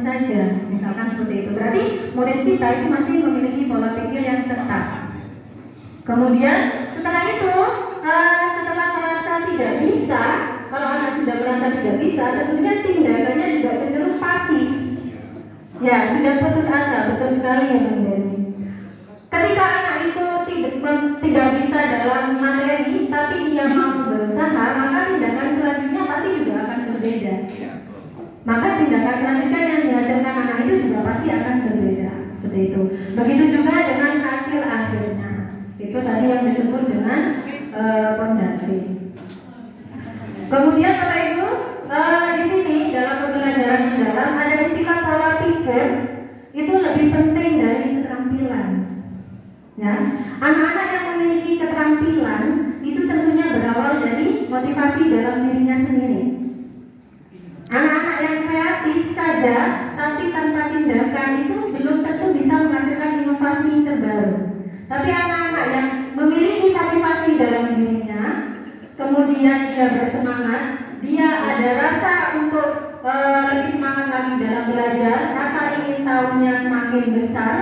saja, misalkan seperti itu. Berarti murid kita itu masih memiliki pola pikir yang tetap. Kemudian setelah itu, setelah merasa tidak bisa, kalau anak sudah merasa tidak bisa, tentunya tindakannya juga cenderung pasif. Ya, sudah putus asa, betul sekali ya Bunda. Ketika anak itu tidak bisa dalam materi, tapi dia mau berusaha, maka tindakan selanjutnya pasti juga akan berbeda. Maka tindakan selanjutnya yang dihasilkan anak itu juga pasti akan berbeda. Seperti itu. Begitu juga dengan hasil akhirnya. Itu tadi yang disebut dengan fondasi. Kemudian Bapak Ibu, di sini dalam pembelajaran mendalam ada istilah pola pikir itu lebih penting dari keterampilan. Ya, anak-anak yang memiliki keterampilan itu tentunya berawal dari motivasi dalam dirinya sendiri. Anak-anak yang kreatif saja tapi tanpa tindakan itu belum tentu bisa menghasilkan inovasi terbaru. Tapi anak-anak yang memiliki motivasi dalam dirinya, kemudian dia bersemangat, dia ada rasa untuk lebih semangat lagi dalam belajar, rasa ingin tahunya semakin besar,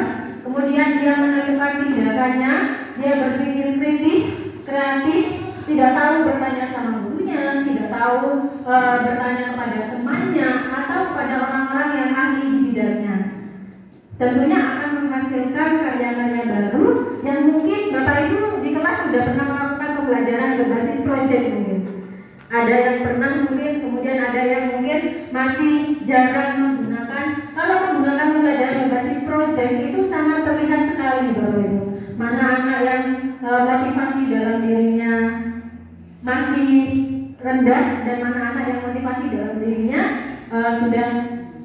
kemudian dia menentukan tindakannya, dia berpikir kritis, kreatif, tidak tahu bertanya sama gurunya, tidak tahu bertanya kepada temannya atau kepada orang-orang yang ahli di bidangnya. Tentunya akan menghasilkan karya-karya baru yang mungkin Bapak Ibu di kelas sudah pernah melakukan pembelajaran berbasis proyek mungkin. Ada yang pernah mungkin, kemudian ada yang mungkin masih jarang menggunakan. Kalau menggunakan pembelajaran berbasis proyek itu sangat terlihat sekali Bapak Ibu. Mana anak yang motivasi dalam dirinya masih rendah dan mana anak yang motivasi dalam dirinya sudah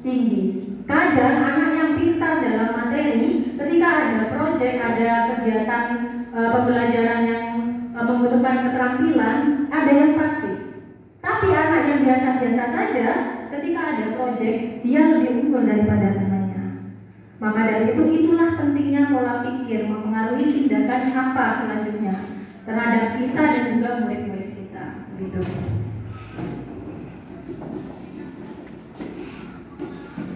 tinggi. Kadang anak yang pintar dalam materi, ketika ada proyek, ada kegiatan pembelajaran yang membutuhkan keterampilan, ada yang pasif. Tapi anak yang biasa-biasa saja, ketika ada proyek, dia lebih unggul daripada temannya. Maka dari itu, itulah pentingnya pola pikir mempengaruhi tindakan apa selanjutnya terhadap kita dan juga murid-murid kita. Begitu.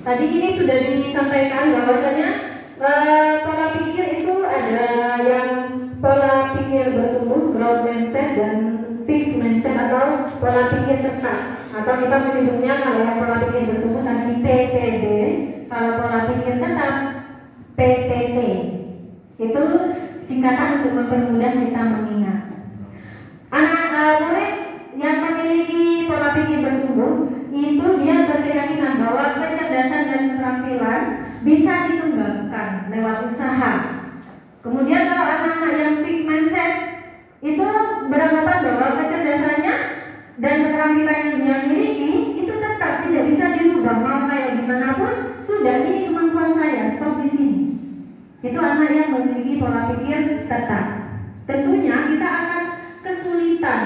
Tadi ini sudah disampaikan bahwasanya pola pikir itu ada yang pola pikir bertumbuh, growth mindset, dan fixed mindset atau pola pikir tetap. Atau kita menyebutnya kalau yang pola pikir bertumbuh tadi PPB, kalau pola pikir tetap PTT. Itu singkatan untuk mempermudah kita mengingat. Anak murid yang memiliki pola pikir bertumbuh itu dia berkeyakinan bahwa kecerdasan dan keterampilan bisa dikembangkan lewat usaha. Kemudian kalau anak-anak yang fixed mindset itu beranggapan bahwa kecerdasannya dan keterampilan yang dia miliki itu tetap tidak bisa dirubah, mau kayak gimana pun sudah ini kemampuan saya, stop di sini. Itu anak yang memiliki pola pikir tetap. Tentunya kita akan kesulitan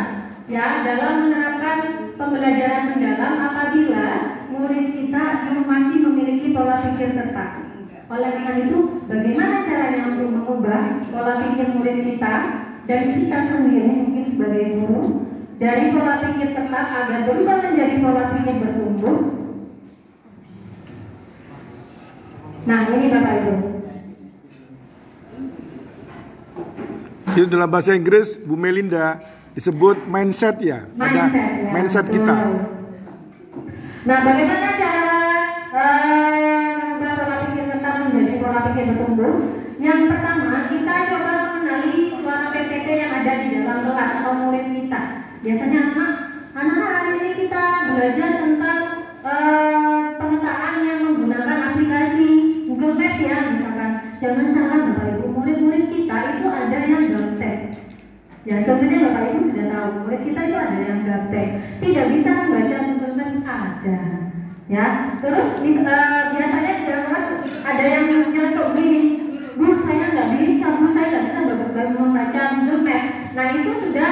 ya dalam menerapkan pembelajaran mendalam apabila murid kita masih memiliki pola pikir tetap. Oleh karena itu, bagaimana caranya untuk mengubah pola pikir murid kita dan kita sendiri mungkin sebagai guru dari pola pikir tetap agar berubah menjadi pola pikir bertumbuh? Nah, ini Bapak Ibu. Itu dalam bahasa Inggris, Bu Melinda, disebut mindset ya, ada mindset kita. Nah, bagaimana cara mengubah pola pikir tetap menjadi pola pikir bertumbuh? Yang pertama, kita coba mengenali suara PPT yang ada di dalam kelas atau murid kita. Biasanya anak-anak hari ini kita belajar tentang pemetaan yang menggunakan aplikasi Google Maps ya, misalkan. Jangan salah Bapak Ibu, murid-murid kita itu ada yang gaptek. Ya, sebenarnya Bapak Ibu sudah tahu, murid kita itu ada yang gaptek, tidak bisa membaca tuntunan ada. Ya, terus biasanya di dalam kelas ada yang nyeletuk gini, Bu, saya nggak bisa, Bu, saya nggak bisa membaca Google Map. Nah, itu sudah